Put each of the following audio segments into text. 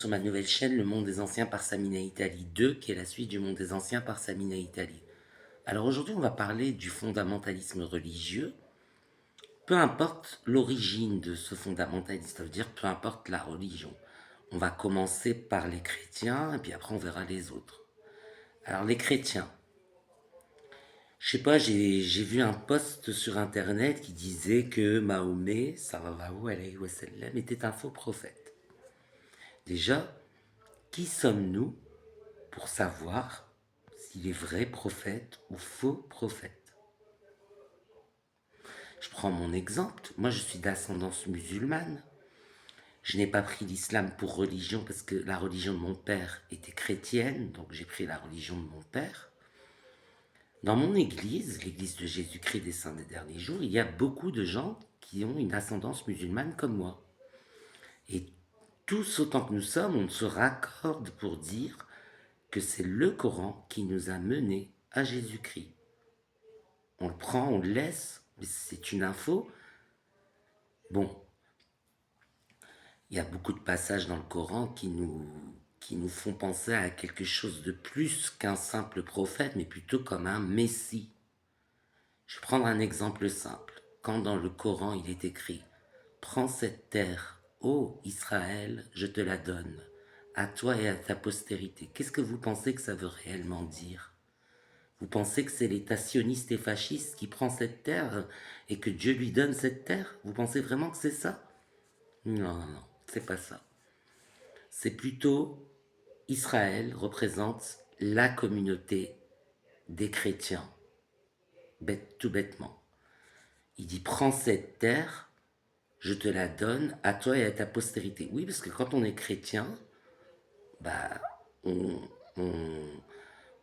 Sur ma nouvelle chaîne, Le Monde des Anciens par Samina Italie 2, qui est la suite du Monde des Anciens par Samina Italie. Alors aujourd'hui, on va parler du fondamentalisme religieux. Peu importe l'origine de ce fondamentalisme, ça veut dire peu importe la religion. On va commencer par les chrétiens et puis après on verra les autres. Alors les chrétiens, je sais pas, j'ai vu un post sur internet qui disait que Mahomet, sallallahu alayhi wa sallam, était un faux prophète. Déjà, qui sommes-nous pour savoir s'il est vrai prophète ou faux prophète? Je prends mon exemple. Moi, je suis d'ascendance musulmane. Je n'ai pas pris l'islam pour religion parce que la religion de mon père était chrétienne, donc j'ai pris la religion de mon père. Dans mon église, l'église de Jésus-Christ des Saints des Derniers Jours, il y a beaucoup de gens qui ont une ascendance musulmane comme moi. Et tous autant que nous sommes, on se raccorde pour dire que c'est le Coran qui nous a menés à Jésus-Christ. On le prend, on le laisse, mais c'est une info. Bon, il y a beaucoup de passages dans le Coran qui nous font penser à quelque chose de plus qu'un simple prophète, mais plutôt comme un messie. Je vais prendre un exemple simple. Quand dans le Coran il est écrit « Prends cette terre, ô Israël, je te la donne, à toi et à ta postérité », qu'est-ce que vous pensez que ça veut réellement dire? Vous pensez que c'est l'État sioniste et fasciste qui prend cette terre et que Dieu lui donne cette terre? Vous pensez vraiment que c'est ça? Non, non, non, c'est pas ça. C'est plutôt Israël représente la communauté des chrétiens, tout bêtement. Il dit prends cette terre, je te la donne à toi et à ta postérité. Oui, parce que quand on est chrétien, bah, on, on,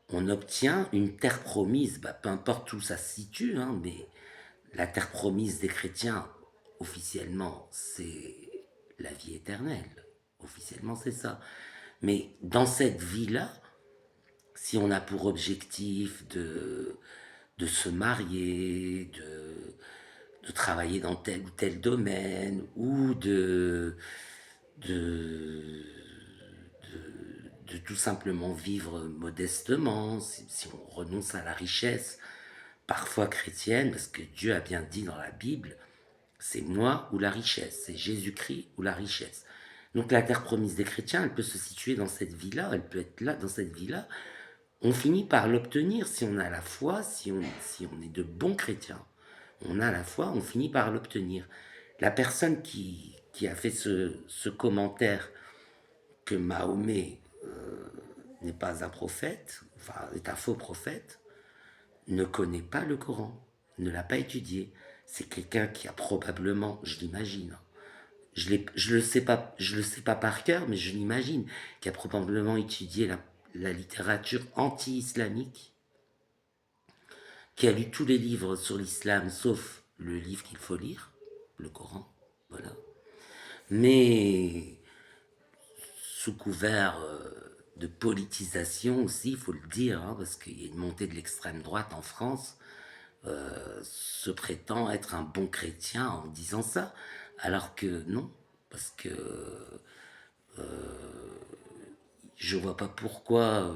on obtient une terre promise, bah, peu importe où ça se situe, hein, mais la terre promise des chrétiens, officiellement, c'est la vie éternelle. Officiellement, c'est ça. Mais dans cette vie-là, si on a pour objectif de se marier, de travailler dans tel ou tel domaine, ou de, de tout simplement vivre modestement, si on renonce à la richesse, parfois chrétienne, parce que Dieu a bien dit dans la Bible, c'est moi ou la richesse, c'est Jésus-Christ ou la richesse. Donc la terre promise des chrétiens, elle peut se situer dans cette vie-là, elle peut être là, dans cette vie-là. On finit par l'obtenir si on a la foi, si on est de bons chrétiens. On a la foi, on finit par l'obtenir. La personne qui a fait ce commentaire que Mahomet n'est pas un prophète, enfin est un faux prophète, ne connaît pas le Coran, ne l'a pas étudié. C'est quelqu'un qui a probablement, je l'imagine, je le sais pas par cœur, mais je l'imagine, qui a probablement étudié la littérature anti-islamique, qui a lu tous les livres sur l'islam, sauf le livre qu'il faut lire, le Coran, voilà. Mais sous couvert de politisation aussi, il faut le dire, hein, parce qu'il y a une montée de l'extrême droite en France, se prétend être un bon chrétien en disant ça, alors que non, parce que je vois pas pourquoi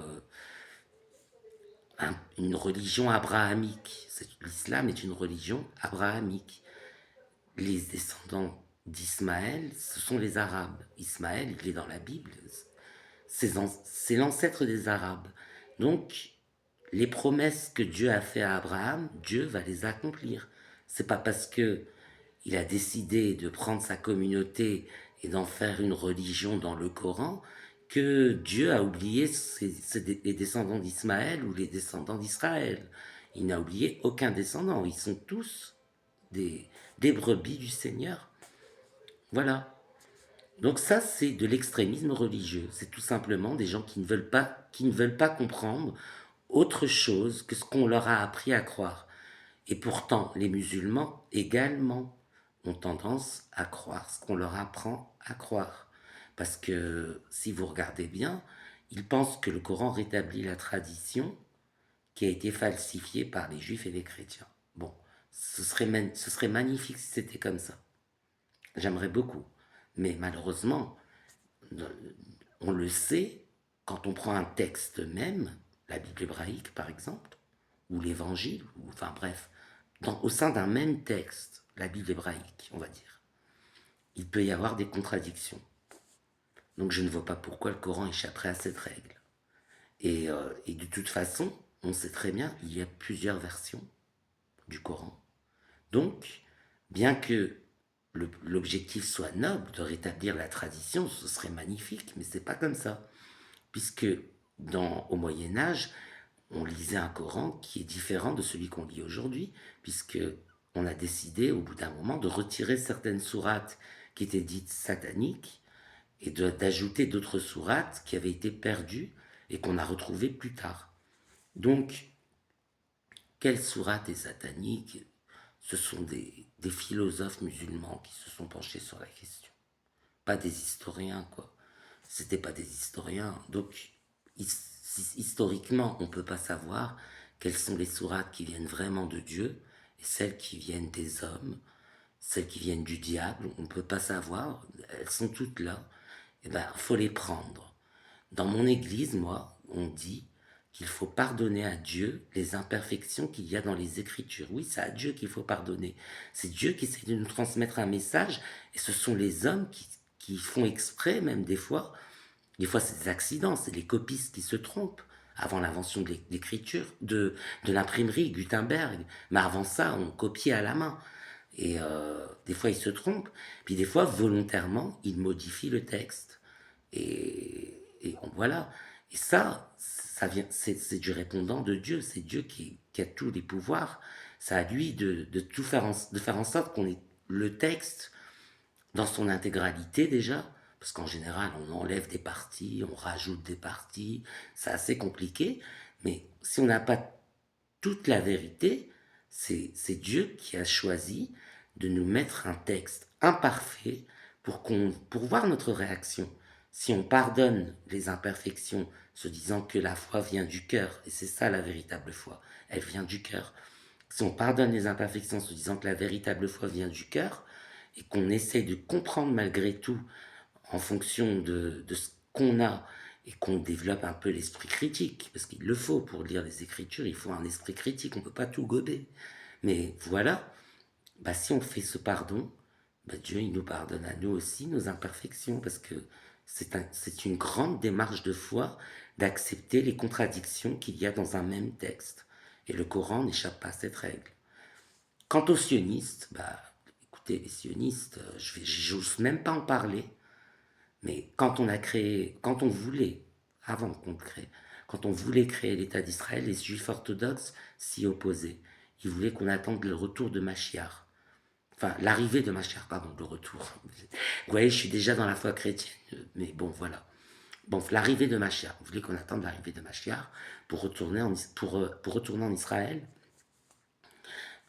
une religion abrahamique, l'islam est une religion abrahamique. Les descendants d'Ismaël, ce sont les Arabes. Ismaël, il est dans la Bible, c'est l'ancêtre des Arabes. Donc, les promesses que Dieu a fait à Abraham, Dieu va les accomplir. C'est pas parce que il a décidé de prendre sa communauté et d'en faire une religion dans le Coran que Dieu a oublié les descendants d'Ismaël ou les descendants d'Israël. Il n'a oublié aucun descendant. Ils sont tous des, des brebis du Seigneur. Voilà. Donc ça, c'est de l'extrémisme religieux. C'est tout simplement des gens qui ne veulent pas comprendre autre chose que ce qu'on leur a appris à croire. Et pourtant, les musulmans également ont tendance à croire ce qu'on leur apprend à croire. Parce que si vous regardez bien, ils pensent que le Coran rétablit la tradition qui a été falsifiée par les juifs et les chrétiens. Bon, ce serait magnifique si c'était comme ça. J'aimerais beaucoup. Mais malheureusement, on le sait quand on prend un texte même, la Bible hébraïque par exemple, ou l'Évangile, ou enfin bref, au sein d'un même texte, la Bible hébraïque, on va dire, il peut y avoir des contradictions. Donc je ne vois pas pourquoi le Coran échapperait à cette règle. Et de toute façon, on sait très bien, il y a plusieurs versions du Coran. Donc, bien que l'objectif soit noble de rétablir la tradition, ce serait magnifique, mais c'est pas comme ça. Puisque au Moyen Âge, on lisait un Coran qui est différent de celui qu'on lit aujourd'hui, puisque on a décidé au bout d'un moment de retirer certaines sourates qui étaient dites sataniques et d'ajouter d'autres sourates qui avaient été perdues et qu'on a retrouvées plus tard. Donc, quelle sourate est satanique? Ce sont des philosophes musulmans qui se sont penchés sur la question. Pas des historiens, quoi. C'était pas des historiens. Donc, historiquement, on ne peut pas savoir quelles sont les sourates qui viennent vraiment de Dieu et celles qui viennent des hommes, celles qui viennent du diable. On ne peut pas savoir. Elles sont toutes là. Eh ben, faut les prendre. Dans mon église, moi, on dit qu'il faut pardonner à Dieu les imperfections qu'il y a dans les Écritures. Oui, c'est à Dieu qu'il faut pardonner. C'est Dieu qui essaie de nous transmettre un message, et ce sont les hommes qui font exprès, même des fois. Des fois, c'est des accidents, c'est les copistes qui se trompent. Avant l'invention de l'écriture, de l'imprimerie, Gutenberg. Mais avant ça, on copiait à la main. Et des fois, ils se trompent. Puis des fois, volontairement, ils modifient le texte. Et voilà. Et ça vient, c'est du répondant de Dieu. C'est Dieu qui a tous les pouvoirs. C'est à lui de tout faire de faire en sorte qu'on ait le texte dans son intégralité déjà. Parce qu'en général, on enlève des parties, on rajoute des parties. C'est assez compliqué. Mais si on n'a pas toute la vérité, c'est Dieu qui a choisi de nous mettre un texte imparfait pour voir notre réaction. Si on pardonne les imperfections, se disant que la foi vient du cœur, et c'est ça la véritable foi, elle vient du cœur. Si on pardonne les imperfections, se disant que la véritable foi vient du cœur, et qu'on essaie de comprendre malgré tout, en fonction de ce qu'on a, et qu'on développe un peu l'esprit critique, parce qu'il le faut pour lire les Écritures, il faut un esprit critique, on ne peut pas tout gober. Mais voilà, bah, si on fait ce pardon, bah, Dieu il nous pardonne à nous aussi nos imperfections, parce que c'est une grande démarche de foi d'accepter les contradictions qu'il y a dans un même texte. Et le Coran n'échappe pas à cette règle. Quant aux sionistes, bah, écoutez, les sionistes, j'ose même pas en parler, mais quand on voulait, avant qu'on le crée, quand on voulait créer l'État d'Israël, les juifs orthodoxes s'y opposaient. Ils voulaient qu'on attende le retour de Machiar. Enfin, l'arrivée de Machiar, pardon, le retour. Vous voyez, je suis déjà dans la foi chrétienne, mais bon, voilà. Bon, l'arrivée de Machiar. Vous voulez qu'on attende l'arrivée de Machiar pour pour retourner en Israël.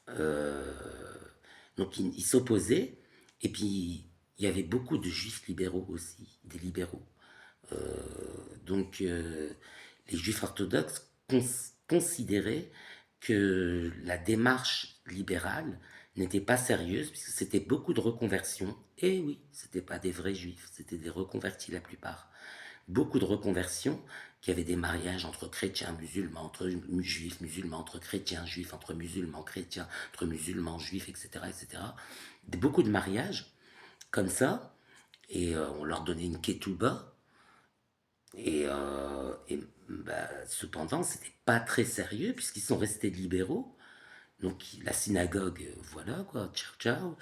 Euh, donc, ils s'opposaient. Et puis, il y avait beaucoup de juifs libéraux aussi, des libéraux. Euh, donc, les juifs orthodoxes considéraient que la démarche libérale n'était pas sérieuse, puisque c'était beaucoup de reconversions. Et oui, c'était pas des vrais juifs, c'était des reconvertis la plupart. Beaucoup de reconversions, qui avaient des mariages entre chrétiens, musulmans, entre juifs, musulmans, entre chrétiens, juifs, entre musulmans, chrétiens, entre musulmans, juifs, etc., etc. Beaucoup de mariages comme ça, et on leur donnait une ketouba, bah, cependant, c'était pas très sérieux puisqu'ils sont restés libéraux. Donc la synagogue, voilà quoi, ciao ciao.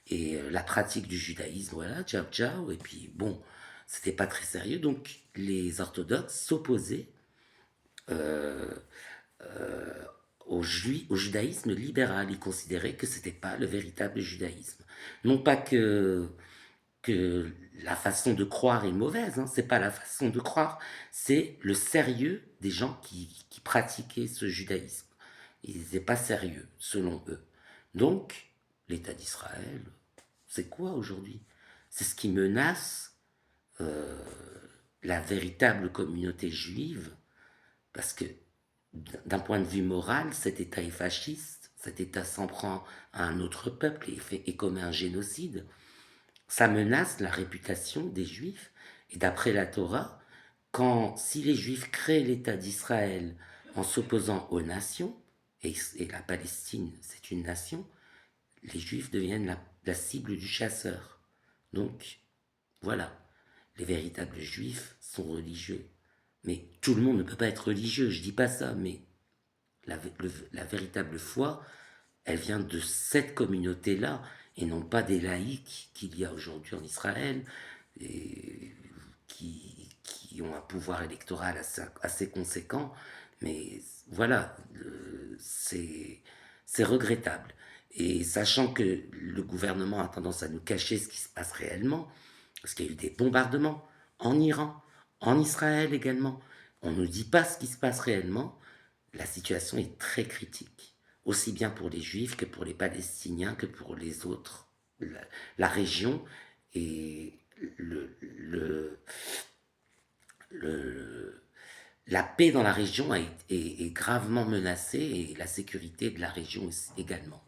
Et la pratique du judaïsme, voilà, ciao ciao. Et puis bon, c'était pas très sérieux. Donc les orthodoxes s'opposaient euh, au judaïsme libéral. Ils considéraient que c'était pas le véritable judaïsme. Non pas que la façon de croire est mauvaise, hein, c'est pas la façon de croire, c'est le sérieux des gens qui pratiquaient ce judaïsme. Ils n'étaient pas sérieux, selon eux. Donc, l'État d'Israël, c'est quoi aujourd'hui? C'est ce qui menace euh, la véritable communauté juive, parce que d'un point de vue moral, cet État est fasciste, cet État s'en prend à un autre peuple et commet un génocide. Ça menace la réputation des Juifs. Et d'après la Torah, si les Juifs créent l'État d'Israël en s'opposant aux nations, et la Palestine, c'est une nation, les Juifs deviennent la cible du chasseur. Donc, voilà, les véritables Juifs sont religieux. Mais tout le monde ne peut pas être religieux, je dis pas ça, mais la véritable foi, elle vient de cette communauté-là, et non pas des laïcs qu'il y a aujourd'hui en Israël, et qui ont un pouvoir électoral assez conséquent. Mais voilà, c'est regrettable. Et sachant que le gouvernement a tendance à nous cacher ce qui se passe réellement, parce qu'il y a eu des bombardements en Iran, en Israël également, on ne nous dit pas ce qui se passe réellement, la situation est très critique, aussi bien pour les Juifs que pour les Palestiniens, que pour les autres. La région et le- la paix dans la région est gravement menacée et la sécurité de la région également.